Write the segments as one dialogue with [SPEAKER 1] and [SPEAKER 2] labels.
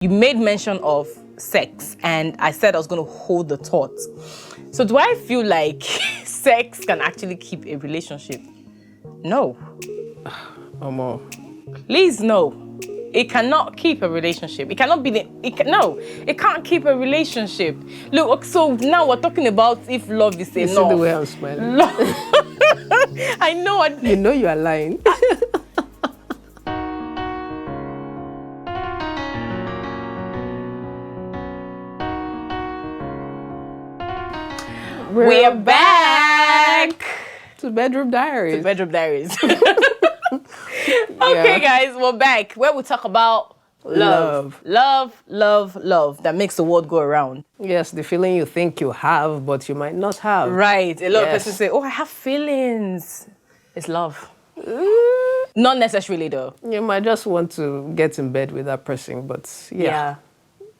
[SPEAKER 1] You made mention of sex, and I said I was going to hold the thought. So do I feel like sex can actually keep a relationship? No. Please, no. It cannot keep a relationship. It cannot be it can't keep a relationship. Look, so now we're talking about if love is enough.
[SPEAKER 2] You see the way I'm smiling?
[SPEAKER 1] I know.
[SPEAKER 2] You know you are lying.
[SPEAKER 1] We're back
[SPEAKER 2] to Bedroom Diaries.
[SPEAKER 1] Okay, guys, we're back where we talk about love, that makes the world go around.
[SPEAKER 2] Yes, the feeling you think you have, but you might not have.
[SPEAKER 1] Right. A lot of people say, "Oh, I have feelings." It's love. Not necessarily, though.
[SPEAKER 2] You might just want to get in bed with that person, but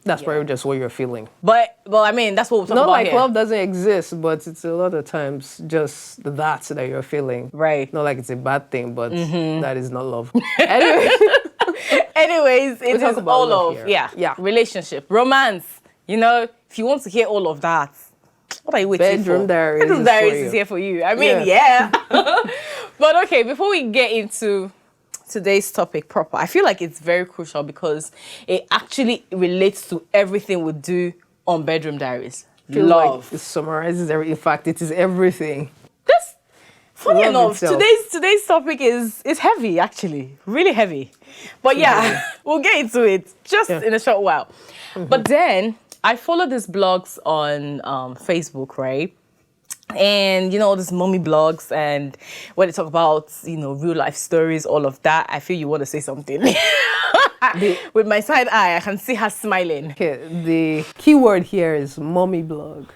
[SPEAKER 2] that's probably just what you're feeling.
[SPEAKER 1] But I mean, that's what we're talking
[SPEAKER 2] Not
[SPEAKER 1] about
[SPEAKER 2] like
[SPEAKER 1] here.
[SPEAKER 2] love doesn't exist, but it's a lot of times just that you're feeling.
[SPEAKER 1] Right.
[SPEAKER 2] Not like it's a bad thing, but that is not love.
[SPEAKER 1] Anyways, it is all of relationship, romance. You know, if you want to hear all of that, what are you waiting
[SPEAKER 2] Bedroom
[SPEAKER 1] for?
[SPEAKER 2] Diaries.
[SPEAKER 1] Bedroom Diaries is here for you. I mean, But okay, before we get into today's topic proper, I feel like it's very crucial because it actually relates to everything we do on Bedroom Diaries. Love.
[SPEAKER 2] Like it summarizes everything. In fact, it is everything.
[SPEAKER 1] That's funny
[SPEAKER 2] Love
[SPEAKER 1] enough.
[SPEAKER 2] itself.
[SPEAKER 1] Today's topic is heavy, actually, really heavy. But we'll get into it just in a short while. But then I follow these blogs on Facebook, right? And, you know, all these mommy blogs and where they talk about, you know, real life stories, all of that. I feel you want to say something. With my side eye, I can see her smiling.
[SPEAKER 2] Okay, the key word here is mommy blog.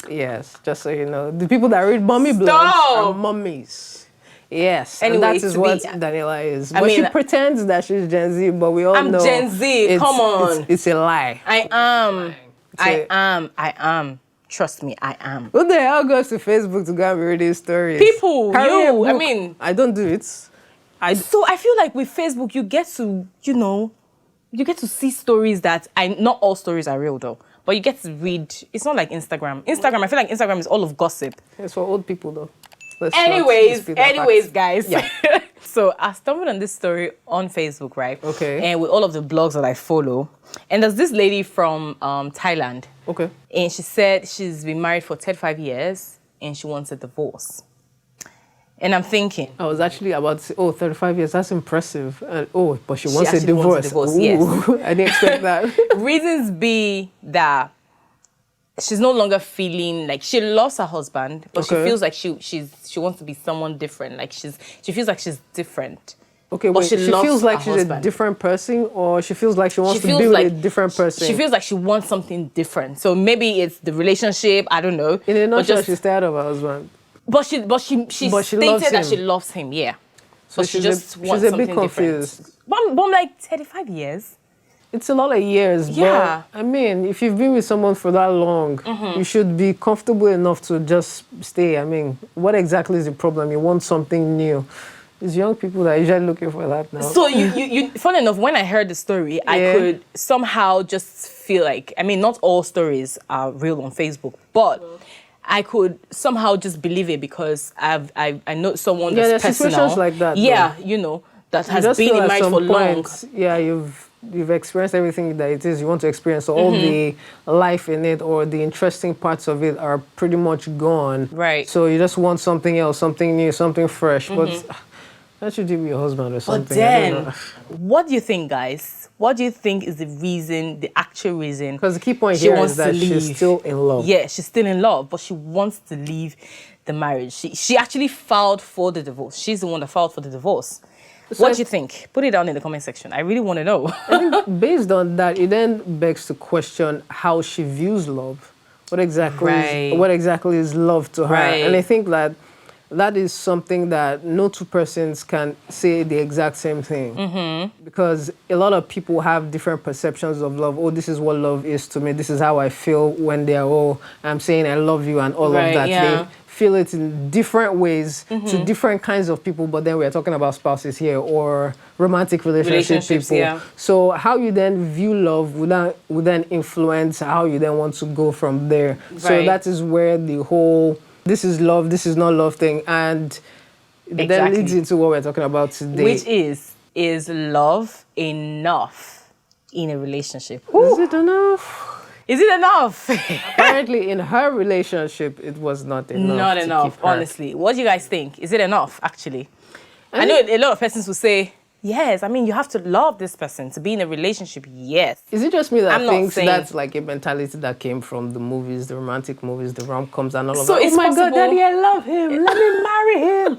[SPEAKER 2] Yes, just so you know. The people that read mommy blogs are mummies. Yes,
[SPEAKER 1] Anyway,
[SPEAKER 2] and that is what Daniela is. But
[SPEAKER 1] mean,
[SPEAKER 2] she pretends that she's Gen Z, but we all know...
[SPEAKER 1] I'm Gen Z, come on.
[SPEAKER 2] It's a lie.
[SPEAKER 1] I am. Trust me, I am.
[SPEAKER 2] Who the hell goes to Facebook to go and read these stories?
[SPEAKER 1] People, you. I mean,
[SPEAKER 2] I don't do it.
[SPEAKER 1] So I feel like with Facebook, you get to, you know, you get to see stories that not all stories are real though, but you get to read. It's not like Instagram. I feel like Instagram is all of gossip.
[SPEAKER 2] It's for old people though.
[SPEAKER 1] Anyways, guys. Yeah. So I stumbled on this story on Facebook, right?
[SPEAKER 2] Okay.
[SPEAKER 1] And with all of the blogs that I follow, and there's this lady from Thailand.
[SPEAKER 2] Okay.
[SPEAKER 1] And she said she's been married for 35 years and she wants a divorce. And I'm thinking...
[SPEAKER 2] I was actually about to say, 35 years, that's impressive. And, but she wants a divorce.
[SPEAKER 1] Wants a divorce, yes.
[SPEAKER 2] I didn't expect that.
[SPEAKER 1] Reasons be that she's no longer feeling like she loves her husband, but she feels like she wants to be someone different. Like she feels like she's different.
[SPEAKER 2] Okay,
[SPEAKER 1] but
[SPEAKER 2] wait, she feels like she's a different person, or she feels like she wants to be with a different person?
[SPEAKER 1] She feels like she wants something different. So maybe it's the relationship, I don't know.
[SPEAKER 2] In a nutshell, she's tired of her husband.
[SPEAKER 1] But she stated that she loves him, yeah.
[SPEAKER 2] So
[SPEAKER 1] she just wants
[SPEAKER 2] she's a
[SPEAKER 1] something
[SPEAKER 2] bit confused.
[SPEAKER 1] Different. But I'm like, 35 years?
[SPEAKER 2] It's a lot of years, but I mean, if you've been with someone for that long, you should be comfortable enough to just stay. I mean, what exactly is the problem? You want something new. It's young people that are usually looking for that now.
[SPEAKER 1] So you funny enough, when I heard the story, I could somehow just feel like, I mean, not all stories are real on Facebook, but I could somehow just believe it because I know someone that's personal.
[SPEAKER 2] Situations like that.
[SPEAKER 1] Yeah, you know, that has been in marriage for long.
[SPEAKER 2] Yeah, you've experienced everything that it is you want to experience. So all the life in it or the interesting parts of it are pretty much gone.
[SPEAKER 1] Right.
[SPEAKER 2] So you just want something else, something new, something fresh. But that should do with your husband or something.
[SPEAKER 1] But then, what do you think, guys? What do you think is the actual reason?
[SPEAKER 2] Because the key point here is that she's still in love.
[SPEAKER 1] Yeah, she's still in love, but she wants to leave the marriage. She actually filed for the divorce. She's the one that filed for the divorce. So what do you think? Put it down in the comment section. I really want to know.
[SPEAKER 2] I think based on that, it then begs to question how she views love. What exactly is love to her? And I think that that is something that no two persons can say the exact same thing. Because a lot of people have different perceptions of love. Oh, this is what love is to me. This is how I feel when they're, oh, I'm saying I love you and all of that. They feel it in different ways to different kinds of people, but then we're talking about spouses here or romantic relationships people.
[SPEAKER 1] Yeah.
[SPEAKER 2] So how you then view love would then influence how you then want to go from there. Right. So that is where the whole this is love, this is not love thing, and then leads into what we're talking about today.
[SPEAKER 1] Which is love enough in a relationship?
[SPEAKER 2] Is it enough?
[SPEAKER 1] Is it enough?
[SPEAKER 2] Apparently, in her relationship, it was not enough.
[SPEAKER 1] Not enough, honestly. What do you guys think? Is it enough, actually? I know a lot of persons will say, yes, I mean, you have to love this person to be in a relationship, yes.
[SPEAKER 2] Is it just me that thinks that's like a mentality that came from the movies, the romantic movies, the rom-coms and all of that?
[SPEAKER 1] Oh my God, Daddy,
[SPEAKER 2] I love him. Let me marry him.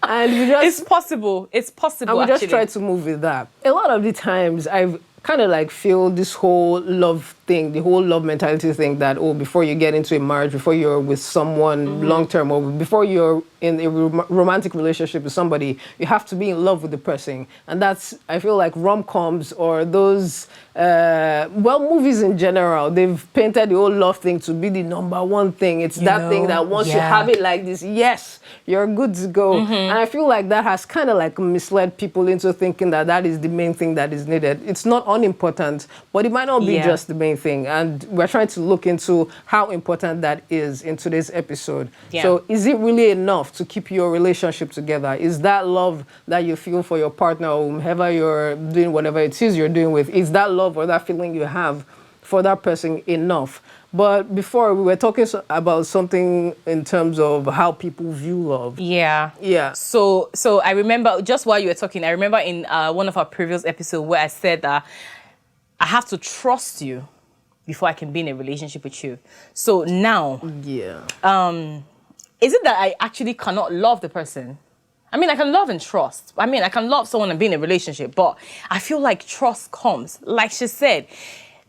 [SPEAKER 2] And we just...
[SPEAKER 1] It's possible, and
[SPEAKER 2] we just try to move with that. A lot of the times, I've kind of like feel this whole love thing, the whole love mentality thing that, oh, before you get into a marriage, before you're with someone long-term, or before you're in a romantic relationship with somebody, you have to be in love with the person. And that's, I feel like rom-coms or those, movies in general, they've painted the whole love thing to be the number one thing. It's that thing that once you have it like this, yes, you're good to go. And I feel like that has kind of like misled people into thinking that that is the main thing that is needed. It's not unimportant, but it might not be just the main thing. And we're trying to look into how important that is in today's episode. So is it really enough to keep your relationship together? Is that love that you feel for your partner or whomever you're doing whatever it is you're doing with, is that love or that feeling you have for that person enough? But before, we were talking about something in terms of how people view love.
[SPEAKER 1] Yeah. So I remember, just while you were talking, I remember in one of our previous episodes where I said that I have to trust you before I can be in a relationship with you. So now, is it that I actually cannot love the person? I mean, I can love and trust. I mean, I can love someone and be in a relationship, but I feel like trust comes. Like she said,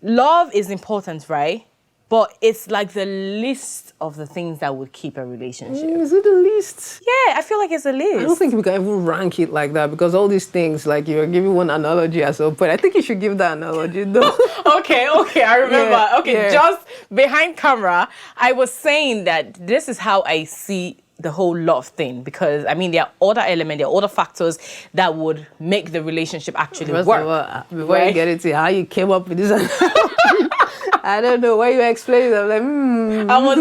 [SPEAKER 1] love is important, right? But it's like the least of the things that would keep a relationship.
[SPEAKER 2] Is it the least?
[SPEAKER 1] Yeah, I feel like it's the least.
[SPEAKER 2] I don't think we can even rank it like that because all these things, like you're giving one analogy at some point. I think you should give that analogy though.
[SPEAKER 1] Okay, I remember. Just behind camera, I was saying that this is how I see the whole love thing, because I mean there are other elements, there are other factors that would make the relationship actually work.
[SPEAKER 2] Before you get into how you came up with this I don't know why you were explaining. I'm like,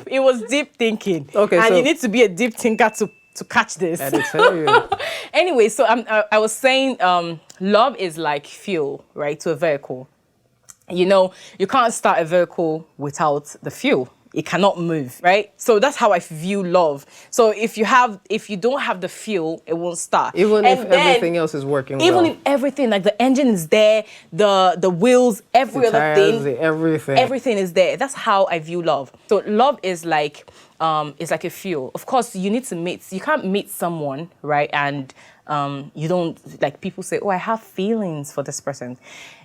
[SPEAKER 1] It was deep thinking.
[SPEAKER 2] Okay,
[SPEAKER 1] and you need to be a deep thinker to catch this.
[SPEAKER 2] I tell you.
[SPEAKER 1] Anyway, so I was saying, love is like fuel, right, to a vehicle. You know, you can't start a vehicle without the fuel. It cannot move, right? So that's how I view love. So if you don't have the fuel, it won't start.
[SPEAKER 2] Even if everything else is working well.
[SPEAKER 1] Even if everything, like the engine is there, the wheels, every other thing. Everything is there. That's how I view love. So love is like a fuel. Of course, you can't meet someone, right? And you don't, like people say, oh, I have feelings for this person.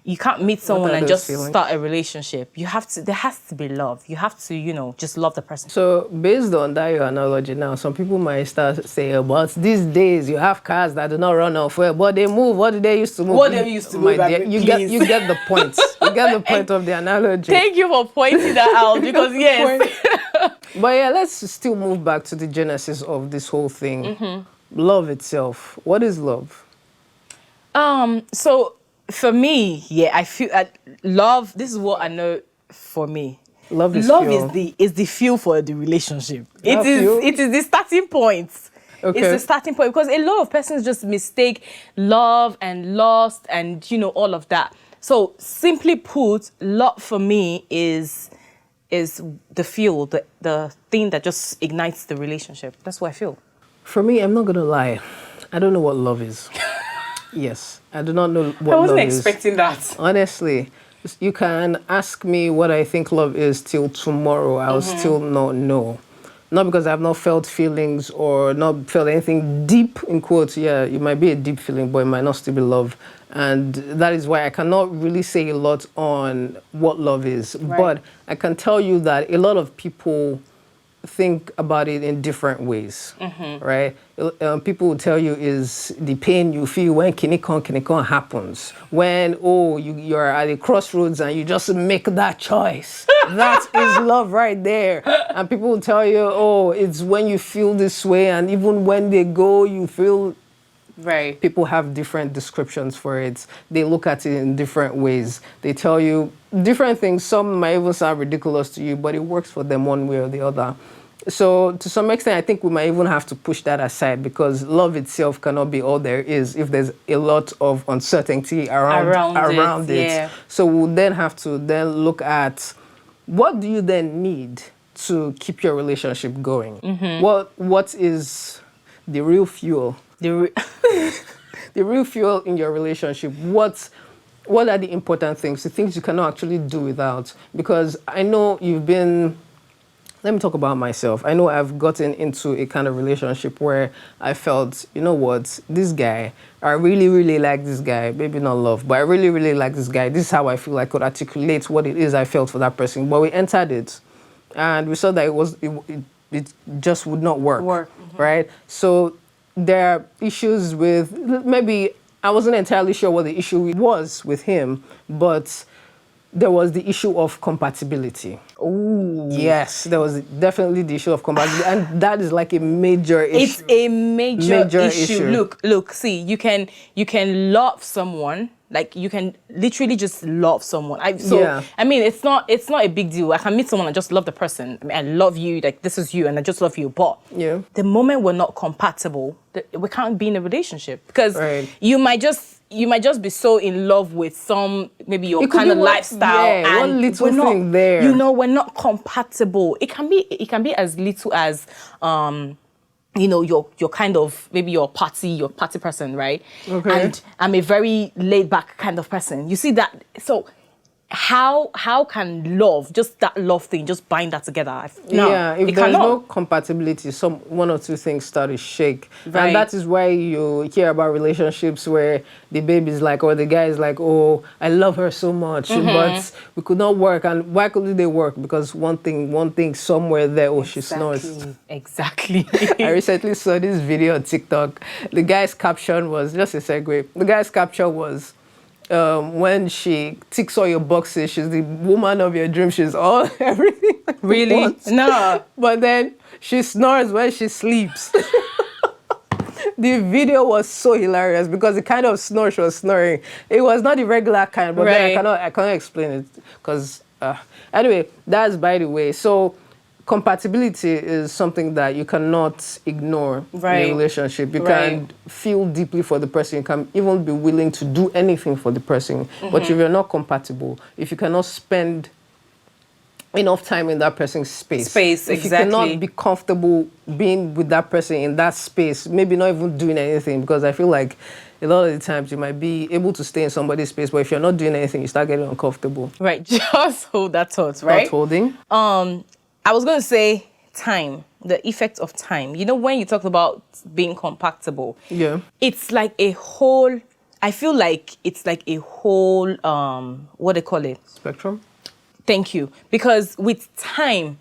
[SPEAKER 1] You can't meet someone and just start a relationship. There has to be love. You have to, just love the person.
[SPEAKER 2] So based on that your analogy now, some people might start saying, but these days you have cars that do not run off well, but they move. What did they used to move?
[SPEAKER 1] What they used to move,
[SPEAKER 2] you get the point. You get the point of the analogy.
[SPEAKER 1] Thank you for pointing that out, because yes.
[SPEAKER 2] But yeah, let's still move back to the genesis of this whole thing. Love itself. What is love?
[SPEAKER 1] So for me, I feel love. This is what I know for me.
[SPEAKER 2] Love is
[SPEAKER 1] the fuel for the relationship. It is the starting point. Okay. It's the starting point, because a lot of persons just mistake love and lust and all of that. So simply put, love for me is the fuel, the thing that just ignites the relationship. That's what I feel.
[SPEAKER 2] For me, I'm not gonna lie, I don't know what love is. Yes, I do not know what love is.
[SPEAKER 1] I wasn't expecting that.
[SPEAKER 2] Honestly, you can ask me what I think love is till tomorrow. I'll still not know. Not because I've not felt feelings or not felt anything deep, in quotes. Yeah, it might be a deep feeling, but it might not still be love. And that is why I cannot really say a lot on what love is. Right. But I can tell you that a lot of people think about it in different ways, right? People will tell you is the pain you feel when kinikon happens. When, you're at a crossroads and you just make that choice. That is love right there. And people will tell you, it's when you feel this way, and even when they go, you feel.
[SPEAKER 1] Right.
[SPEAKER 2] People have different descriptions for it. They look at it in different ways. They tell you different things. Some might even sound ridiculous to you, but it works for them one way or the other. So to some extent, I think we might even have to push that aside, because love itself cannot be all there is if there's a lot of uncertainty around it.
[SPEAKER 1] Yeah.
[SPEAKER 2] So we'll then have to then look at, what do you then need to keep your relationship going? What is the real fuel? The real fuel in your relationship. What are the important things, the things you cannot actually do without? Because I know you've been, let me talk about myself. I know I've gotten into a kind of relationship where I felt, you know what, this guy, I really, really like this guy. Maybe not love, but I really, really like this guy. This is how I feel I could articulate what it is I felt for that person. But we entered it, and we saw that it just would not work. Right? So there are issues with, maybe I wasn't entirely sure what the issue was with him, but there was the issue of compatibility.
[SPEAKER 1] Ooh.
[SPEAKER 2] Yes, there was definitely the issue of compatibility, and that is like a major issue.
[SPEAKER 1] It's a major issue. Look, see, you can love someone, like you can literally just love someone. I mean, it's not a big deal. I can meet someone and just love the person. I mean, I love you, like this is you, and I just love you. But the moment we're not compatible, we can't be in a relationship, because you might just be so in love with maybe your kind of lifestyle, and
[SPEAKER 2] one little thing there.
[SPEAKER 1] You know, we're not compatible. It can be as little as you know, your kind of, maybe your party person, right? Okay. And I'm a very laid back kind of person. You see that? So how can love, just that love thing, just bind that together?
[SPEAKER 2] No, if there's no compatibility, one or two things start to shake. Right. And that is why you hear about relationships where the baby's like, or the guy is like, oh, I love her so much, but we could not work. And why couldn't they work? Because one thing somewhere there, she snores.
[SPEAKER 1] Exactly.
[SPEAKER 2] I recently saw this video on TikTok. The guy's caption was, just a segue, the guy's caption was, when she ticks all your boxes, she's the woman of your dreams. She's all everything.
[SPEAKER 1] Really? No.
[SPEAKER 2] But then she snores when she sleeps. The video was so hilarious because the kind of snore she was snoring, it was not the regular kind. But then I cannot explain it because anyway, that's by the way. So compatibility is something that you cannot ignore in a relationship. You can feel deeply for the person. You can even be willing to do anything for the person. But if you're not compatible, if you cannot spend enough time in that person's space, if you cannot be comfortable being with that person in that space, maybe not even doing anything, because I feel like a lot of the times you might be able to stay in somebody's space, but if you're not doing anything, you start getting uncomfortable.
[SPEAKER 1] Right, just hold that thought, right?
[SPEAKER 2] Not holding.
[SPEAKER 1] I was going to say time, the effect of time. You know, when you talked about being compatible, it's like a whole, I feel like it's like a whole, what do they call it?
[SPEAKER 2] Spectrum?
[SPEAKER 1] Thank you. Because with time,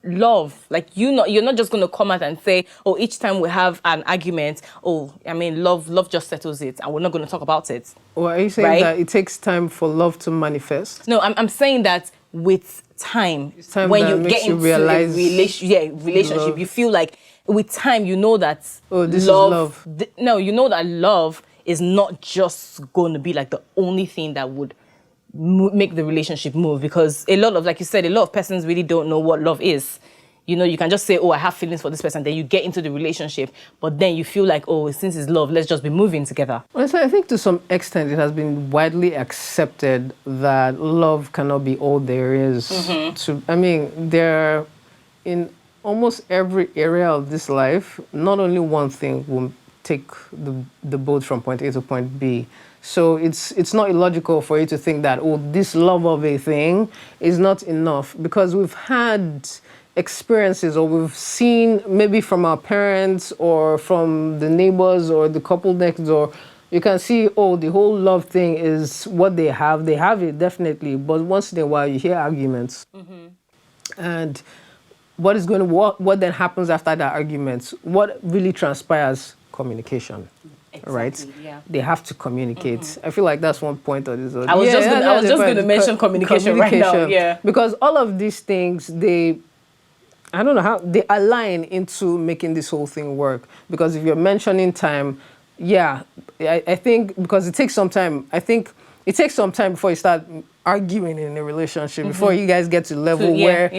[SPEAKER 1] love, like you're not just going to come out and say, oh, each time we have an argument, oh, I mean, love just settles it, and we're not going to talk about it.
[SPEAKER 2] Or are you saying that it takes time for love to manifest?
[SPEAKER 1] No, I'm saying that with time when you get into a relationship, you feel like with time, you know that
[SPEAKER 2] this is love.
[SPEAKER 1] You know that love is not just going to be like the only thing that would make the relationship move, because a lot of, like you said, a lot of persons really don't know what love is. You know, you can just say, oh, I have feelings for this person, then you get into the relationship, but then you feel like, oh, since it's love, let's just be moving together.
[SPEAKER 2] Well, so I think to some extent it has been widely accepted that love cannot be all there is. In almost every area of this life, not only one thing will take the boat from point A to point B. So it's not illogical for you to think that, oh, this love of a thing is not enough, because we've had experiences, or we've seen maybe from our parents or from the neighbors or the couple next door, you can see, oh, the whole love thing is what they have. They have it, definitely. But once in a while, you hear arguments. And what then happens after that argument? What really transpires? Communication.
[SPEAKER 1] Exactly,
[SPEAKER 2] Right?
[SPEAKER 1] Yeah.
[SPEAKER 2] They have to communicate. I feel like that's one point of this.
[SPEAKER 1] I was just going to mention communication right now. Yeah.
[SPEAKER 2] Because all of these things, I don't know how they align into making this whole thing work. Because if you're mentioning time, I think because it takes some time. I think it takes some time before you start arguing in a relationship, before you guys get to the level where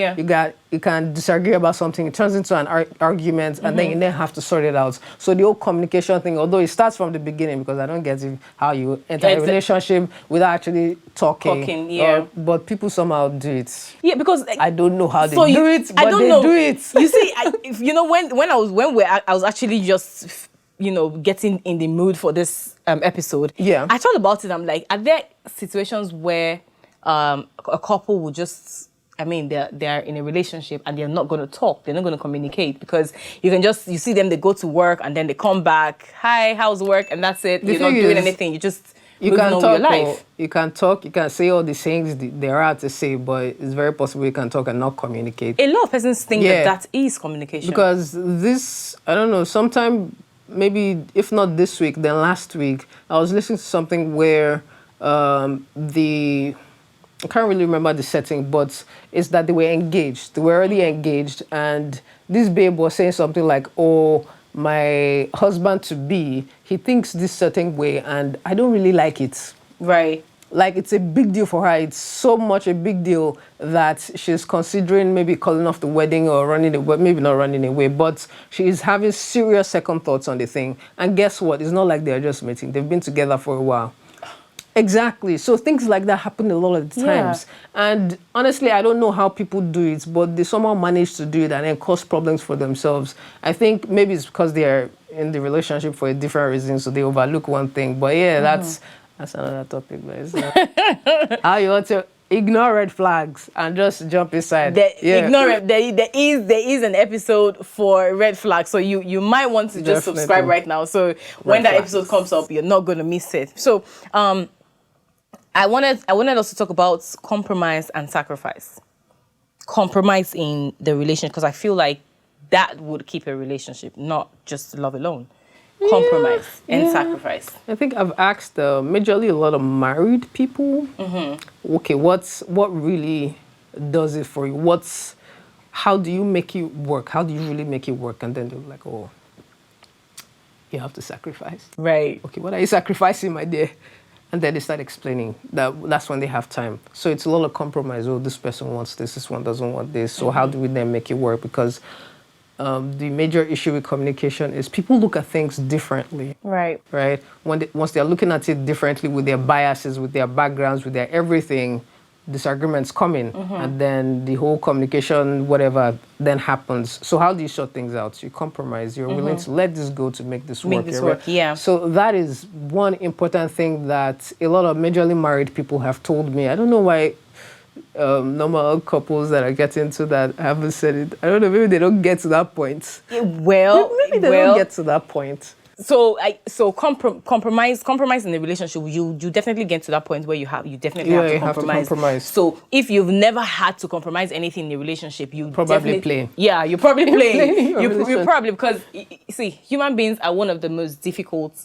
[SPEAKER 2] you can disagree about something. It turns into an argument, and then you then have to sort it out. So the whole communication thing, although it starts from the beginning, because I don't get how you enter a relationship without actually talking. But people somehow do it.
[SPEAKER 1] Yeah, because
[SPEAKER 2] I don't know how they do it, but they do it.
[SPEAKER 1] You see, when I was actually just getting in the mood for this episode.
[SPEAKER 2] Yeah.
[SPEAKER 1] I thought about it. I'm like, are there situations where a couple will just, they're in a relationship and they're not going to talk, they're not going to communicate, because you see them, they go to work and then they come back, hi, how's work, and that's it. You're not doing anything. You just moving on with your life.
[SPEAKER 2] You can talk, you can say all the things there are to say, but it's very possible you can talk and not communicate.
[SPEAKER 1] A lot of persons think that is communication.
[SPEAKER 2] Because this, I don't know, sometime, maybe if not this week, then last week, I was listening to something where I can't really remember the setting, but it's that they were engaged. They were already engaged, and this babe was saying something like, oh, my husband-to-be, he thinks this certain way, and I don't really like it.
[SPEAKER 1] Right.
[SPEAKER 2] Like, it's a big deal for her. It's so much a big deal that she's considering maybe calling off the wedding or running away, maybe not running away, but she is having serious second thoughts on the thing. And guess what? It's not like they're just meeting. They've been together for a while. Exactly. So things like that happen a lot of the times. And honestly, I don't know how people do it, but they somehow manage to do it and then cause problems for themselves. I think maybe it's because they're in the relationship for a different reason, so they overlook one thing. But that's another topic. But how you want to ignore red flags and just jump inside.
[SPEAKER 1] Ignore it. There is an episode for red flags, so you might want to just subscribe right now. So when that episode comes up, you're not going to miss it. So I wanted us to talk about compromise and sacrifice. Compromise in the relationship, because I feel like that would keep a relationship, not just love alone. Compromise and sacrifice.
[SPEAKER 2] I think I've asked majorly a lot of married people, okay, what really does it for you? How do you make it work? How do you really make it work? And then they're like, oh, you have to sacrifice.
[SPEAKER 1] Right.
[SPEAKER 2] Okay, what are you sacrificing, my dear? And then they start explaining. That's when they have time. So it's a lot of compromise. Oh, this person wants this one doesn't want this. So how do we then make it work? Because the major issue with communication is people look at things differently.
[SPEAKER 1] Right.
[SPEAKER 2] Right? Once they're looking at it differently with their biases, with their backgrounds, with their everything, disagreements come in. And then the whole communication, whatever, then happens. So how do you sort things out? You compromise. You're willing to let this go to make this work.
[SPEAKER 1] Yeah.
[SPEAKER 2] So that is one important thing that a lot of majorly married people have told me. I don't know why normal couples that are getting to that haven't said it. I don't know, maybe they don't get to that point. Maybe they don't get to that point.
[SPEAKER 1] So compromise in the relationship, you definitely get to that point where you definitely have to compromise. So if you've never had to compromise anything in the relationship, you
[SPEAKER 2] probably play.
[SPEAKER 1] Yeah, you're probably playing. You're probably, because see, human beings are one of the most difficult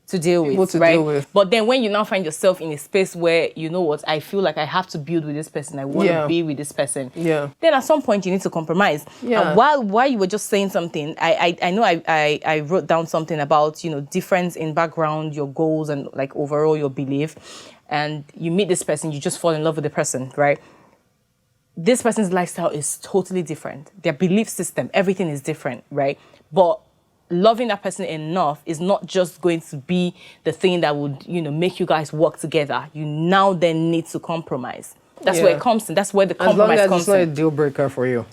[SPEAKER 1] to deal with, But then when you now find yourself in a space where, you know what, I feel like I have to build with this person, I want to be with this person, then at some point you need to compromise. And while you were just saying something, I know I wrote down something about, difference in background, your goals, and like overall your belief. And you meet this person, you just fall in love with the person, right? This person's lifestyle is totally different. Their belief system, everything is different, right? But loving that person enough is not just going to be the thing that would, make you guys work together. You now then need to compromise. That's where it comes in. That's where the compromise comes in.
[SPEAKER 2] As long as it's not a deal breaker for you.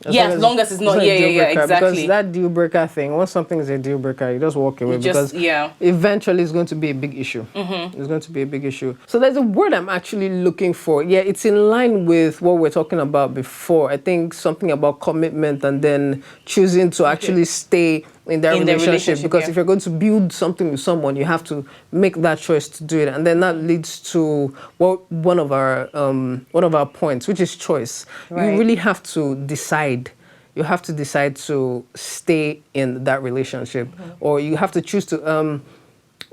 [SPEAKER 1] As long as it's not a deal breaker, exactly.
[SPEAKER 2] Because that deal breaker thing, once something is a deal breaker, you just walk away, because eventually it's going to be a big issue. It's going to be a big issue. So there's a word I'm actually looking for. Yeah, it's in line with what we're talking about before. I think something about commitment and then choosing to actually stay in that relationship. Because if you're going to build something with someone, you have to make that choice to do it. And then that leads to one of our points, which is choice. Right. You really have to decide you have to decide to stay in that relationship, or you have to choose to.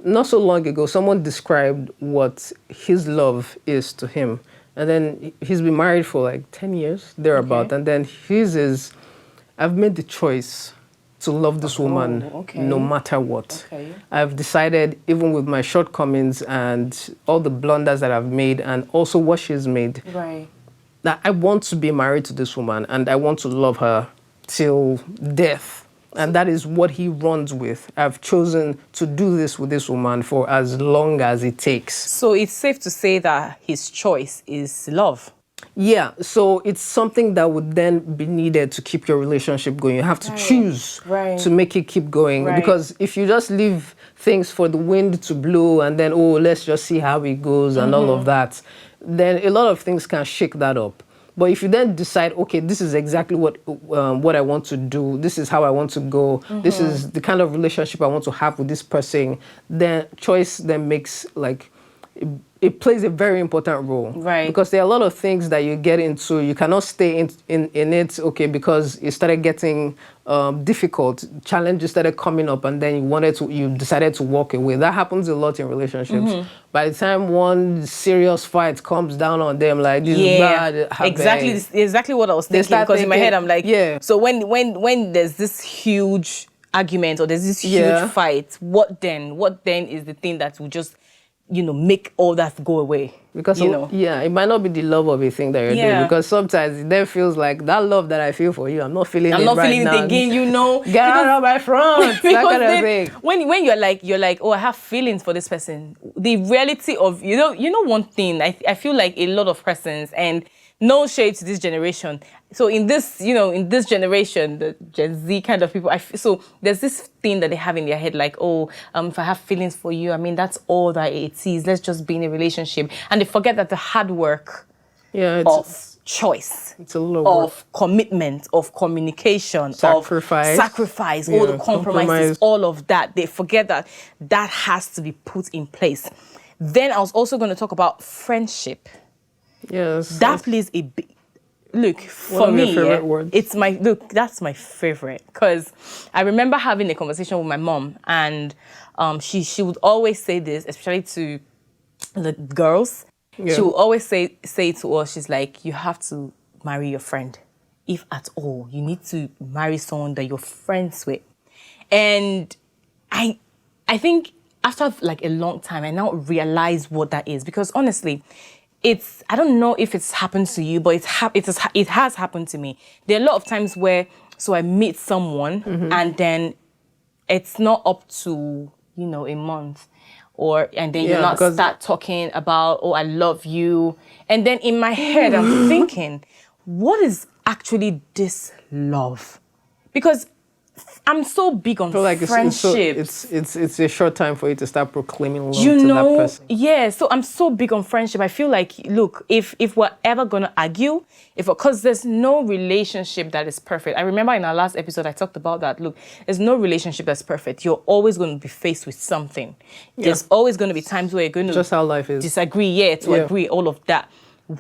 [SPEAKER 2] Not so long ago, someone described what his love is to him, and then he's been married for like 10 years, thereabout, and then his is, I've made the choice to love this woman no matter what. I've decided, even with my shortcomings and all the blunders that I've made and also what she's made, that I want to be married to this woman and I want to love her till death. And that is what he runs with. I've chosen to do this with this woman for as long as it takes.
[SPEAKER 1] So it's safe to say that his choice is love.
[SPEAKER 2] Yeah, so it's something that would then be needed to keep your relationship going. You have to choose to make it keep going. Because if you just leave things for the wind to blow and then, oh, let's just see how it goes and all of that, then a lot of things can shake that up. But if you then decide, okay, this is exactly what I want to do, this is how I want to go, this is the kind of relationship I want to have with this person, then choice then makes like, it plays a very important role. Because there are a lot of things that you get into, you cannot stay in it, okay, because it started getting difficult, challenges started coming up, and then you decided to walk away. That happens a lot in relationships. By the time one serious fight comes down on them, like this is bad.
[SPEAKER 1] Exactly what I was thinking, because in my head I'm like, so when there's this huge argument or there's this huge fight, what then is the thing that will just make all that go away?
[SPEAKER 2] Because it might not be the love of a thing that you're doing. Because sometimes it then feels like that love that I feel for you, I'm not feeling it right now. I'm not feeling it
[SPEAKER 1] again,
[SPEAKER 2] Get out of my front. That kind of thing.
[SPEAKER 1] When you're like, oh, I have feelings for this person. The reality of you know one thing. I feel like a lot of persons, and no shade to this generation. So in this generation, the Gen Z kind of people, so there's this thing that they have in their head, like, oh, if I have feelings for you, I mean, that's all that it is. Let's just be in a relationship. And they forget that the hard work of choice,
[SPEAKER 2] it's a lot of
[SPEAKER 1] work, commitment, of communication,
[SPEAKER 2] sacrifice,
[SPEAKER 1] all the compromises, all of that. They forget that has to be put in place. Then I was also going to talk about friendship.
[SPEAKER 2] Yes.
[SPEAKER 1] That plays a big... Look, for me, that's my favorite. Because I remember having a conversation with my mom, and she would always say this, especially to the girls. She would always say to us, she's like, you have to marry your friend. If at all, you need to marry someone that you're friends with. And I think after like a long time, I now realize what that is. Because honestly, I don't know if it's happened to you, but it has happened to me. There are a lot of times where, so I meet someone and then it's not up to, a month, and then you not start talking about, oh, I love you. And then in my head, I'm thinking, what is actually this love? Because I'm so big on friendship.
[SPEAKER 2] It's a short time for you to start proclaiming love to that person.
[SPEAKER 1] Yeah, so I'm so big on friendship. I feel like, look, if we're ever going to argue, because there's no relationship that is perfect. I remember in our last episode, I talked about that. Look, there's no relationship that's perfect. You're always going to be faced with something. There's always going to be times where you're going to...
[SPEAKER 2] Just how life is.
[SPEAKER 1] Disagree, agree, all of that.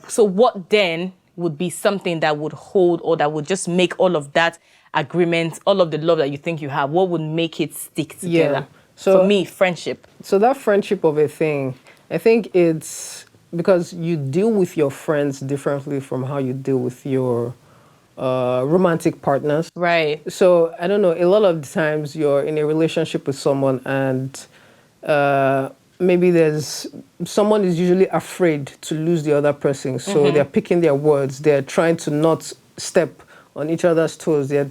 [SPEAKER 1] So what then would be something that would hold, or that would just make all of that agreement, all of the love that you think you have, what would make it stick together? So for me, friendship.
[SPEAKER 2] So that friendship of a thing, I think it's because you deal with your friends differently from how you deal with your romantic partners.
[SPEAKER 1] Right.
[SPEAKER 2] So I don't know, a lot of the times you're in a relationship with someone and maybe someone is usually afraid to lose the other person. So they're picking their words. They're trying to not step on each other's toes. They're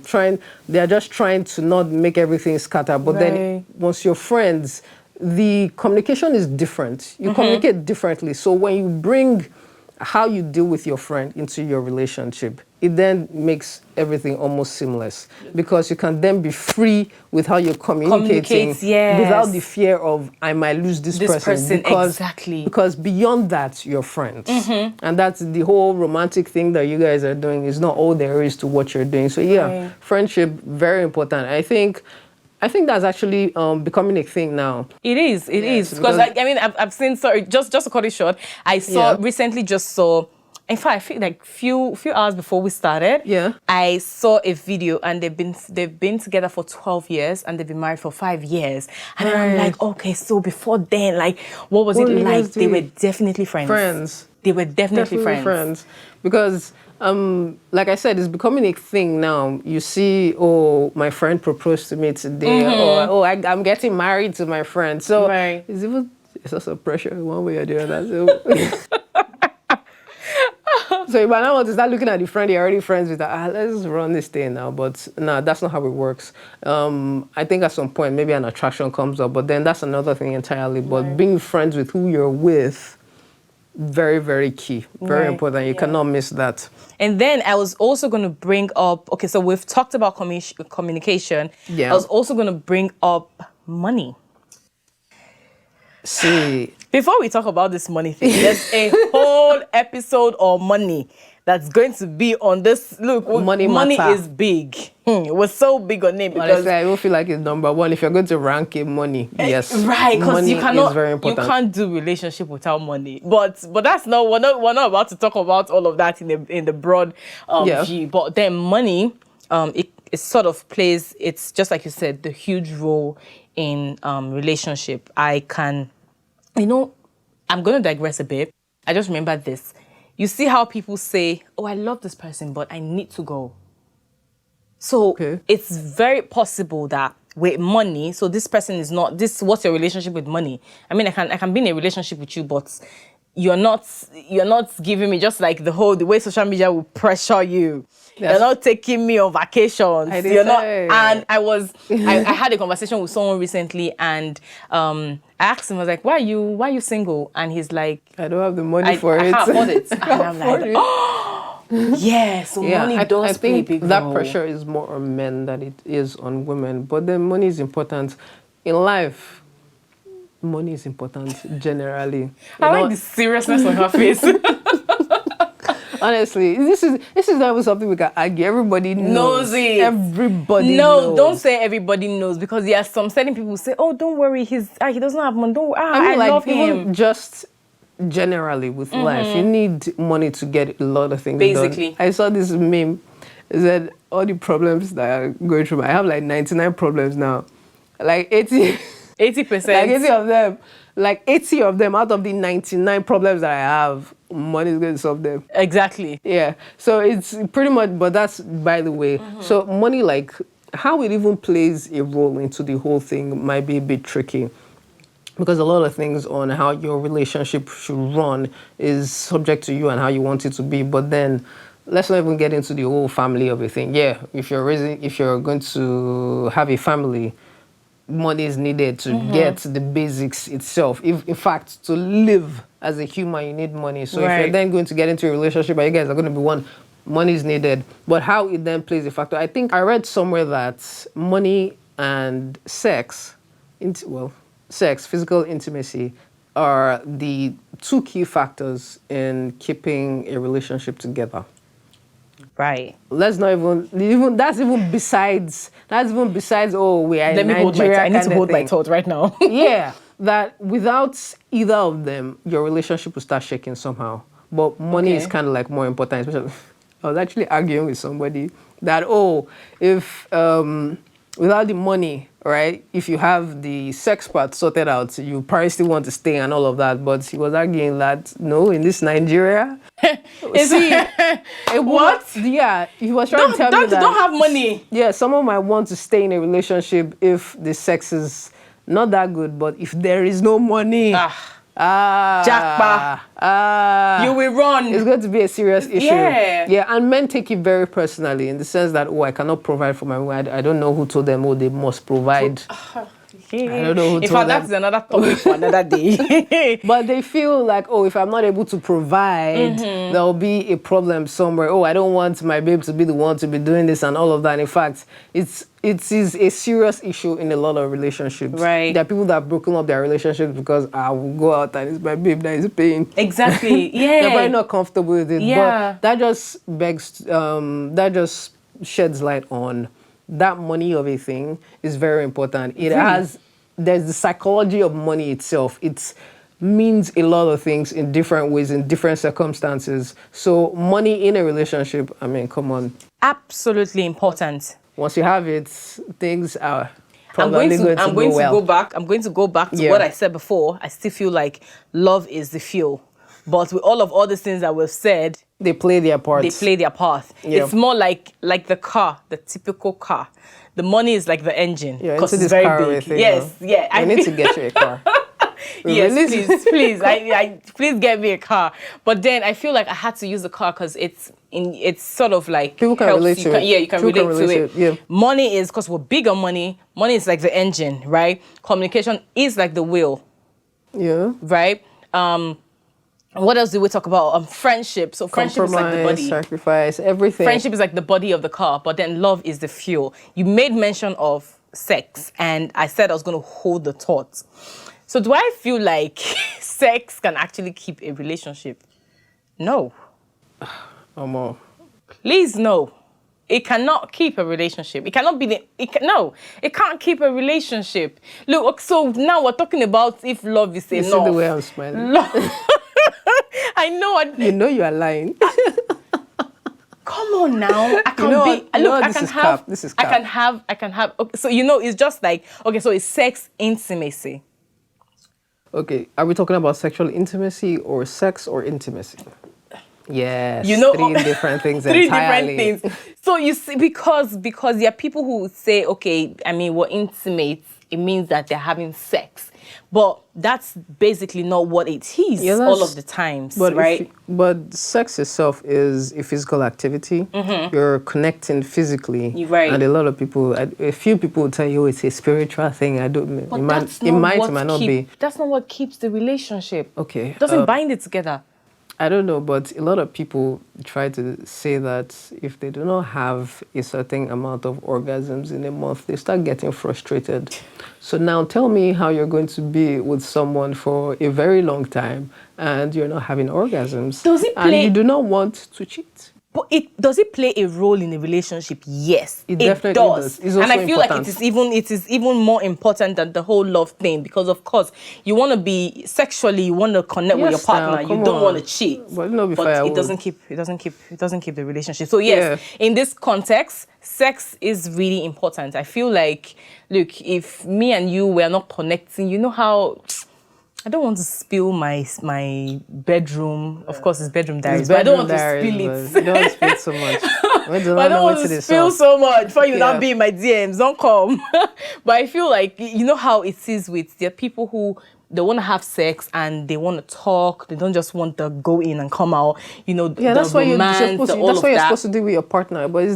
[SPEAKER 2] just trying to not make everything scatter. But then once you're friends, the communication is different. You communicate differently. So when you bring how you deal with your friend into your relationship, it then makes everything almost seamless, because you can then be free with how you're communicating without the fear of, I might lose this person. Because beyond that, you're friends. And that's the whole romantic thing that you guys are doing is not all there is to what you're doing. So friendship, very important. I think that's actually becoming a thing now.
[SPEAKER 1] It is. Because I mean, I've seen, sorry, just to cut it short, I recently just saw in fact, I feel like few hours before we started, I saw a video, and they've been together for 12 years, and they've been married for 5 years. And then I'm like, okay, so before then, like, what was it like? They were definitely friends. They were definitely friends.
[SPEAKER 2] Because, like I said, it's becoming a thing now. You see, oh, my friend proposed to me today, or I'm getting married to my friend. So it's also pressure one way or the other. So. So you might not want to start looking at the friend you're already friends with. Let's run this thing now. But no, that's not how it works. I think at some point maybe an attraction comes up, but then that's another thing entirely. But being friends with who you're with, very, very key. Very important. You cannot miss that.
[SPEAKER 1] And then I was also going to bring up, okay, so we've talked about communication. I was also going to bring up money.
[SPEAKER 2] See,
[SPEAKER 1] before we talk about this money thing, there's a whole episode on money that's going to be on this. Look, money is big. It was so big on it because
[SPEAKER 2] honestly, I don't feel like it's number one. If you're going to rank it, money, yes,
[SPEAKER 1] right? Because you cannot,
[SPEAKER 2] is very important.
[SPEAKER 1] You can't do relationship without money. But that's not we're not about to talk about all of that in the broad view. But then money, it sort of plays. It's just like you said, the huge role in relationship. I'm going to digress a bit. I just remember this. You see how people say, oh, I love this person, but I need to go. So it's very possible that with money, so this person is not, what's your relationship with money? I mean, I can be in a relationship with you, but you're not giving me, just like the way social media will pressure you. Yes. You're not taking me on vacations. And I had a conversation with someone recently, and I asked him, I was like, why are you single? And he's like,
[SPEAKER 2] I don't have the money for it.
[SPEAKER 1] I can't afford it. And I'm like, oh, yeah, so money does play a big role.
[SPEAKER 2] That pressure is more on men than it is on women. But then money is important. In life, money is important generally.
[SPEAKER 1] I like the seriousness on her face.
[SPEAKER 2] Honestly, this is not even something we can argue. Everybody knows it. Everybody knows.
[SPEAKER 1] No, don't say everybody knows, because there are some certain people who say, oh, don't worry, he doesn't have money. Don't worry. I love him.
[SPEAKER 2] Even just generally with life, you need money to get a lot of things
[SPEAKER 1] basically
[SPEAKER 2] done. I saw this meme. It said, all the problems that I'm going through, I have like 99 problems now. Like 80%. Like 80 of them out of the 99 problems that I have, money is going to solve them.
[SPEAKER 1] Exactly.
[SPEAKER 2] Yeah. So it's pretty much, but that's by the way. So money, like how it even plays a role into the whole thing might be a bit tricky, because a lot of things on how your relationship should run is subject to you and how you want it to be. But then let's not even get into the whole family of a thing. Yeah, if you're going to have a family, money is needed to get the basics itself. In fact, to live as a human, you need money. So if you're then going to get into a relationship, and you guys are going to be one, money is needed. But how it then plays a factor, I think I read somewhere that money and sex, physical intimacy, are the two key factors in keeping a relationship together.
[SPEAKER 1] Right.
[SPEAKER 2] Let's not even that's even besides oh, we are in Nigeria.
[SPEAKER 1] I need to hold my thought right now.
[SPEAKER 2] Yeah, that without either of them, your relationship will start shaking somehow. But money is kind of like more important. Especially, I was actually arguing with somebody that if without the money, right, if you have the sex part sorted out, you probably still want to stay and all of that. But he was arguing that no, in this Nigeria,
[SPEAKER 1] what?
[SPEAKER 2] Yeah, he was trying to tell me that
[SPEAKER 1] don't have money.
[SPEAKER 2] Yeah, someone might want to stay in a relationship if the sex is not that good, but if there is no money,
[SPEAKER 1] Jackpot. You will run.
[SPEAKER 2] It's going to be a serious issue.
[SPEAKER 1] Yeah,
[SPEAKER 2] and men take it very personally in the sense that, I cannot provide for my wife. I don't know who told them, they must provide. I don't know who told them.
[SPEAKER 1] In fact, that's another topic for another day.
[SPEAKER 2] But they feel like, if I'm not able to provide, there'll be a problem somewhere. I don't want my babe to be the one to be doing this and all of that. In fact, it is a serious issue in a lot of relationships.
[SPEAKER 1] Right.
[SPEAKER 2] There are people that have broken up their relationships because I will go out and it's my babe that is paying.
[SPEAKER 1] Exactly. Yeah.
[SPEAKER 2] They're probably not comfortable with it.
[SPEAKER 1] Yeah.
[SPEAKER 2] But that just sheds light on that money of a thing is very important. There's the psychology of money itself. It's means a lot of things in different ways, in different circumstances. So money in a relationship, I mean, come on.
[SPEAKER 1] Absolutely important.
[SPEAKER 2] Once you have it, things are probably going to go
[SPEAKER 1] back. I'm going to go back to what I said before. I still feel like love is the fuel. But with all these things that we've said,
[SPEAKER 2] they play their part.
[SPEAKER 1] Yeah. It's more like the car, the typical car. The money is like the engine.
[SPEAKER 2] Yeah,
[SPEAKER 1] because
[SPEAKER 2] it's very big. Thing,
[SPEAKER 1] yes, yeah.
[SPEAKER 2] I need to get you a car.
[SPEAKER 1] Yes, please. Please get me a car. But then I feel like I had to use the car because it's sort of like
[SPEAKER 2] people can relate to it.
[SPEAKER 1] Yeah, you can relate to it.
[SPEAKER 2] Yeah.
[SPEAKER 1] Money is, because we're big on money. Money is like the engine, right? Communication is like the wheel.
[SPEAKER 2] Yeah.
[SPEAKER 1] Right. What else do we talk about? Friendship. So friendship is like the body.
[SPEAKER 2] Sacrifice, everything.
[SPEAKER 1] Friendship is like the body of the car, but then love is the fuel. You made mention of sex, and I said I was going to hold the thought. So do I feel like sex can actually keep a relationship? No. Please, no. It cannot keep a relationship. It cannot be it can't keep a relationship. Look, so now we're talking about if love is enough.
[SPEAKER 2] You see the way I'm smiling?
[SPEAKER 1] I know.
[SPEAKER 2] You know you are lying.
[SPEAKER 1] Come on now. I can have. Okay, so it's just like, okay, so it's sex intimacy.
[SPEAKER 2] Okay, are we talking about sexual intimacy or sex or intimacy? Yes, three different things entirely.
[SPEAKER 1] Different things. So you see, because there are people who say, okay, I mean, we're intimate, it means that they're having sex. But that's basically not what it is all of the times, right?
[SPEAKER 2] But sex itself is a physical activity. Mm-hmm. You're connecting physically.
[SPEAKER 1] Right.
[SPEAKER 2] And a few people will tell you it's a spiritual thing. It might not be.
[SPEAKER 1] That's not what keeps the relationship.
[SPEAKER 2] Okay.
[SPEAKER 1] It doesn't bind it together.
[SPEAKER 2] I don't know, but a lot of people try to say that if they do not have a certain amount of orgasms in a month, they start getting frustrated. So now tell me how you're going to be with someone for a very long time and you're not having orgasms. And you do not want to cheat.
[SPEAKER 1] But does it play a role in a relationship? Yes,
[SPEAKER 2] it definitely does. It's also
[SPEAKER 1] and I feel
[SPEAKER 2] important.
[SPEAKER 1] Like it is even more important than the whole love thing, because of course you want to be sexually, you want to connect with your partner. You don't want to cheat, but it doesn't keep the relationship. So yes, in this context, sex is really important. I feel like, look, if me and you were not connecting, you know how. I don't want to spill my bedroom. Of course, it's bedroom diaries, but I don't want to spill it.
[SPEAKER 2] You don't want to spill so much.
[SPEAKER 1] I don't want to spill so much before you not be in my DMs. Don't come. But I feel like, you know how it is with there are people who they want to have sex and they want to talk. They don't just want to go in and come out.
[SPEAKER 2] That's what you're supposed to do with your partner. But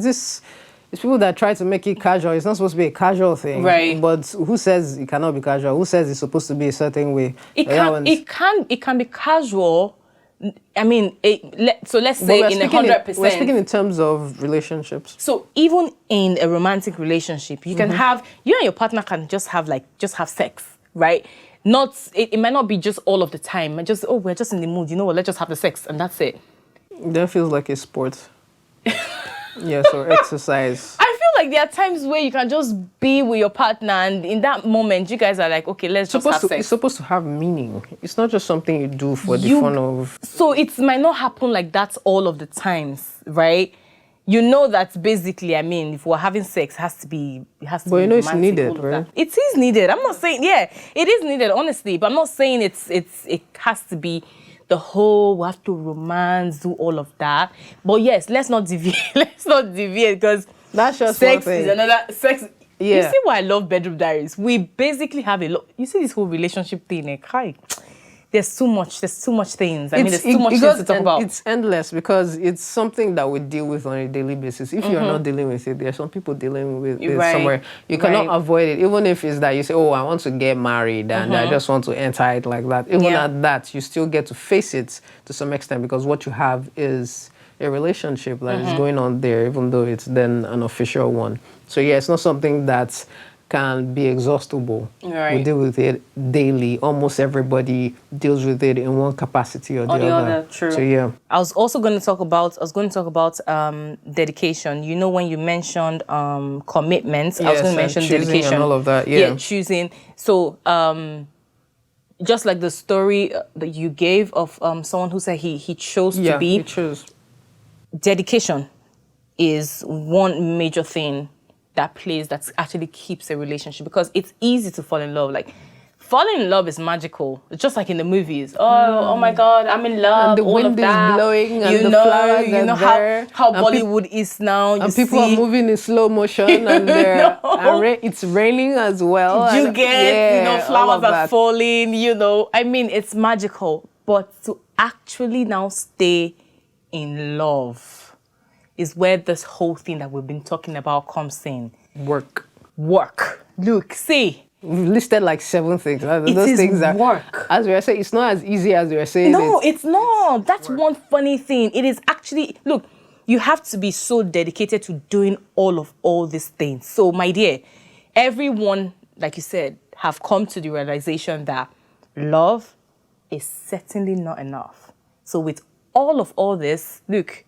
[SPEAKER 2] it's people that try to make it casual. It's not supposed to be a casual thing.
[SPEAKER 1] Right.
[SPEAKER 2] But who says it cannot be casual? Who says it's supposed to be a certain way?
[SPEAKER 1] It can be casual. I mean, so let's say in 100%.
[SPEAKER 2] We're speaking in terms of relationships.
[SPEAKER 1] So even in a romantic relationship, you can have, you and your partner can just have sex, right? It might not be just all of the time. We're just in the mood. You know what? Let's just have the sex and that's it.
[SPEAKER 2] That feels like a sport. Yes, or exercise.
[SPEAKER 1] I feel like there are times where you can just be with your partner and in that moment you guys are like, okay, let's just have sex.
[SPEAKER 2] It's supposed to have meaning. It's not just something you do for the fun of...
[SPEAKER 1] So it might not happen like that all of the times, right? You know that basically, I mean, if we're having sex, it has to be
[SPEAKER 2] But you know it's needed, right?
[SPEAKER 1] It is needed. I'm not saying, it is needed, honestly, but I'm not saying it has to be the whole, we have to romance, do all of that. But yes, let's not deviate. Because
[SPEAKER 2] that's just
[SPEAKER 1] sex
[SPEAKER 2] one thing.
[SPEAKER 1] Is another sex.
[SPEAKER 2] Yeah.
[SPEAKER 1] You see why I love bedroom diaries? We basically have a lot. You see this whole relationship thing, there's too much things. There's too much things to talk about.
[SPEAKER 2] It's endless because it's something that we deal with on a daily basis. If you're not dealing with it, there's some people dealing with it somewhere. You cannot avoid it. Even if it's that you say, I want to get married and I just want to enter it like that. Even at that, you still get to face it to some extent because what you have is a relationship that is going on there, even though it's then an official one. So it's not something that can be exhaustible.
[SPEAKER 1] Right.
[SPEAKER 2] We deal with it daily. Almost everybody deals with it in one capacity or the other.
[SPEAKER 1] True.
[SPEAKER 2] So
[SPEAKER 1] I was also going to talk about dedication. You know, when you mentioned commitments, I was going to mention dedication
[SPEAKER 2] and all of that.
[SPEAKER 1] Yeah, choosing. So just like the story that you gave of someone who said he chose to be.
[SPEAKER 2] He chose.
[SPEAKER 1] Dedication is one major thing that actually keeps a relationship, because it's easy to fall in love. Like, falling in love is magical. It's just like in the movies. Oh my God, I'm in love.
[SPEAKER 2] And the
[SPEAKER 1] all
[SPEAKER 2] wind
[SPEAKER 1] of that.
[SPEAKER 2] is blowing, and
[SPEAKER 1] you
[SPEAKER 2] the
[SPEAKER 1] know,
[SPEAKER 2] flowers
[SPEAKER 1] you know
[SPEAKER 2] are there.
[SPEAKER 1] how Bollywood is now.
[SPEAKER 2] And people are moving in slow motion, and it's raining as well.
[SPEAKER 1] You
[SPEAKER 2] and,
[SPEAKER 1] get, flowers are
[SPEAKER 2] that.
[SPEAKER 1] falling. I mean, it's magical. But to actually now stay in love is where this whole thing that we've been talking about comes in.
[SPEAKER 2] Work.
[SPEAKER 1] Look, see.
[SPEAKER 2] We've listed like 7 things.
[SPEAKER 1] It
[SPEAKER 2] Those
[SPEAKER 1] is
[SPEAKER 2] things that,
[SPEAKER 1] work.
[SPEAKER 2] as we are saying, it's not as easy as we are saying.
[SPEAKER 1] No, it's not. That's one funny thing. It is actually, look, you have to be so dedicated to doing all these things. So, my dear, everyone, like you said, have come to the realization that love is certainly not enough. So with all this, look,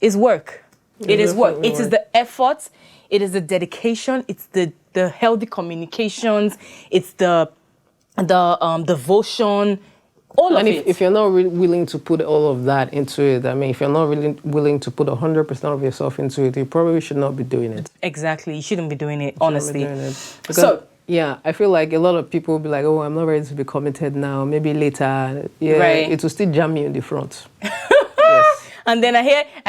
[SPEAKER 1] it's work. It is work. It is the effort. It is the dedication. It's the healthy communications. It's the devotion. All of it.
[SPEAKER 2] If you're not really willing to put all of that into it, I mean, if you're not really willing to put 100% of yourself into it, you probably should not be doing it.
[SPEAKER 1] Exactly. You shouldn't be doing it, honestly.
[SPEAKER 2] Because, yeah, I feel like a lot of people will be like, oh, I'm not ready to be committed now. Maybe later. Yeah, right. It will still jam you in the front. Yes.
[SPEAKER 1] And then I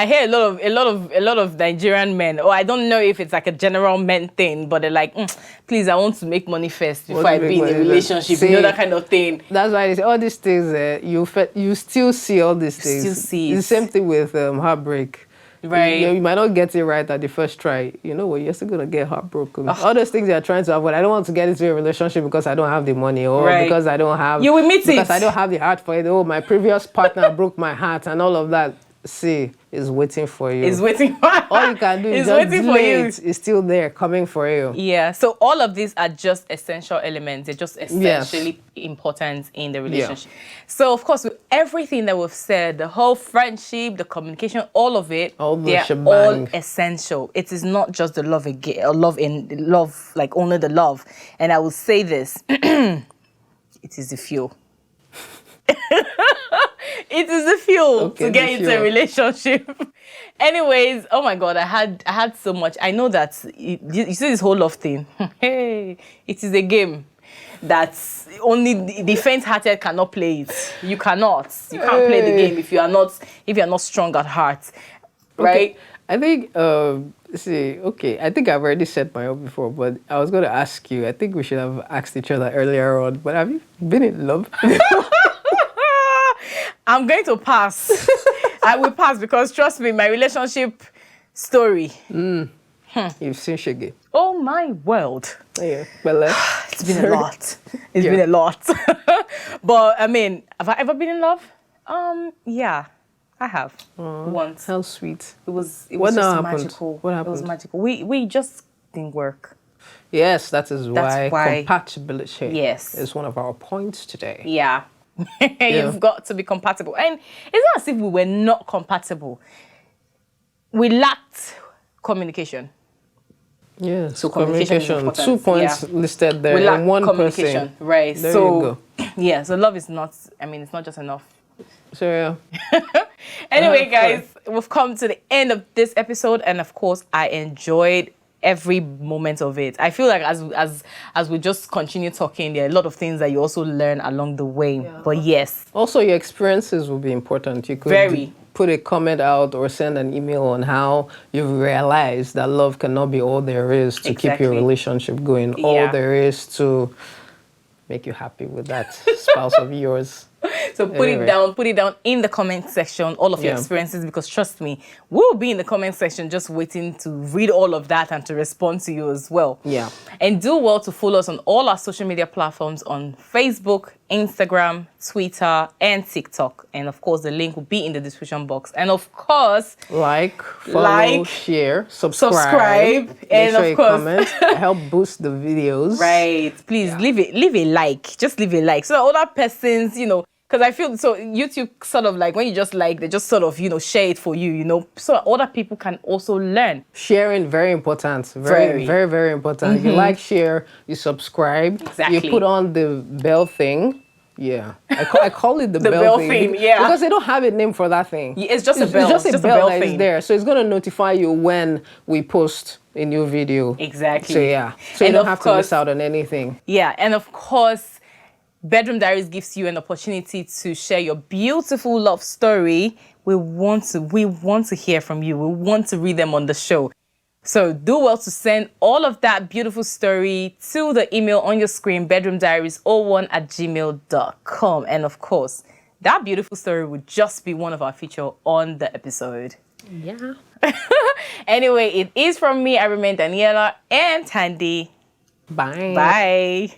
[SPEAKER 1] hear a lot of Nigerian men. I don't know if it's like a general men thing, but they're like, please, I want to make money first before I be in a relationship. See, that kind of thing.
[SPEAKER 2] That's why they say all these things. You still see all these things.
[SPEAKER 1] Still see it.
[SPEAKER 2] It's the same thing with heartbreak.
[SPEAKER 1] Right.
[SPEAKER 2] You might not get it right at the first try. You know what? You're still gonna get heartbroken. All those things you're trying to avoid. I don't want to get into a relationship because I don't have the money, or because I don't have.
[SPEAKER 1] You will meet
[SPEAKER 2] because I don't have the heart for it. Oh, my previous partner broke my heart, and all of that. See, is waiting for you.
[SPEAKER 1] It's waiting for you.
[SPEAKER 2] All you can do is just delay it. It's still there, coming for you.
[SPEAKER 1] Yeah. So all of these are just essential elements. They're just essentially important in the relationship. Yeah. So of course, with everything that we've said, the whole friendship, the communication, all of it, they're all essential. It is not just the love again, or love, like only the love. And I will say this: it is the fuel. It is the fuel to get into a relationship. Anyways, oh my God, I had so much. I know that you see this whole love thing. Hey, it is a game that only the faint-hearted cannot play it. You can't play the game if you are not strong at heart, right?
[SPEAKER 2] Okay. I think I think I've already said my own before, but I was going to ask you. I think we should have asked each other earlier on. But have you been in love?
[SPEAKER 1] I'm going to pass. I will pass because, trust me, my relationship story.
[SPEAKER 2] You've seen Shaggy.
[SPEAKER 1] Oh, my world.
[SPEAKER 2] Yeah, well,
[SPEAKER 1] it's been a lot. It's been a lot. But, I mean, have I ever been in love? Yeah, I have. Once.
[SPEAKER 2] How sweet.
[SPEAKER 1] It was just magical.
[SPEAKER 2] What happened?
[SPEAKER 1] It was magical. We just didn't work.
[SPEAKER 2] Yes, that's why compatibility is one of our points today.
[SPEAKER 1] Yeah. You've got to be compatible. And it's not as if we were not compatible. We lacked communication.
[SPEAKER 2] Yeah,
[SPEAKER 1] so communication.
[SPEAKER 2] 2 points listed there.
[SPEAKER 1] We lack
[SPEAKER 2] one
[SPEAKER 1] communication,
[SPEAKER 2] person.
[SPEAKER 1] Right?
[SPEAKER 2] There you go.
[SPEAKER 1] Yeah. So love is not. I mean, it's not just enough.
[SPEAKER 2] So yeah.
[SPEAKER 1] Anyway, guys, we've come to the end of this episode, and of course, I enjoyed every moment of it. I feel like as we just continue talking, there are a lot of things that you also learn along the way. Yeah. But yes.
[SPEAKER 2] Also, your experiences will be important. You could put a comment out or send an email on how you've realized that love cannot be all there is to keep your relationship going. Yeah. All there is to make you happy with that spouse of yours.
[SPEAKER 1] So put it down in the comment section, all of your experiences, because trust me, we'll be in the comment section just waiting to read all of that and to respond to you as well.
[SPEAKER 2] Yeah.
[SPEAKER 1] And do well to follow us on all our social media platforms on Facebook, Instagram, Twitter, and TikTok. And of course, the link will be in the description box. And of course,
[SPEAKER 2] follow, share, subscribe, and of course, comment, help boost the videos.
[SPEAKER 1] Right. Please leave a like. Just leave a like. So that other persons, because I feel so YouTube sort of like when you just like, they just sort of, share it for you, so other people can also learn.
[SPEAKER 2] Sharing, very important. Very, very, very important. Mm-hmm. You like, share, you subscribe.
[SPEAKER 1] Exactly.
[SPEAKER 2] You put on the bell thing. Yeah, I call it the
[SPEAKER 1] The
[SPEAKER 2] bell
[SPEAKER 1] bell
[SPEAKER 2] thing.
[SPEAKER 1] thing, yeah.
[SPEAKER 2] Because they don't have a name for that thing.
[SPEAKER 1] Yeah, it's just a bell.
[SPEAKER 2] It's just a
[SPEAKER 1] Just a
[SPEAKER 2] bell
[SPEAKER 1] bell
[SPEAKER 2] that is
[SPEAKER 1] thing.
[SPEAKER 2] there. So it's going to notify you when we post a new video.
[SPEAKER 1] Exactly.
[SPEAKER 2] So yeah, so
[SPEAKER 1] And
[SPEAKER 2] you don't
[SPEAKER 1] of
[SPEAKER 2] have to
[SPEAKER 1] course-
[SPEAKER 2] miss out on anything.
[SPEAKER 1] Yeah, and of course, Bedroom Diaries gives you an opportunity to share your beautiful love story. We want to hear from you. We want to read them on the show. So do well to send all of that beautiful story to the email on your screen, bedroomdiaries01@gmail.com. And of course, that beautiful story would just be one of our feature on the episode.
[SPEAKER 2] Yeah.
[SPEAKER 1] Anyway, it is from me. I remain Daniela and Tandy.
[SPEAKER 2] Bye.
[SPEAKER 1] Bye.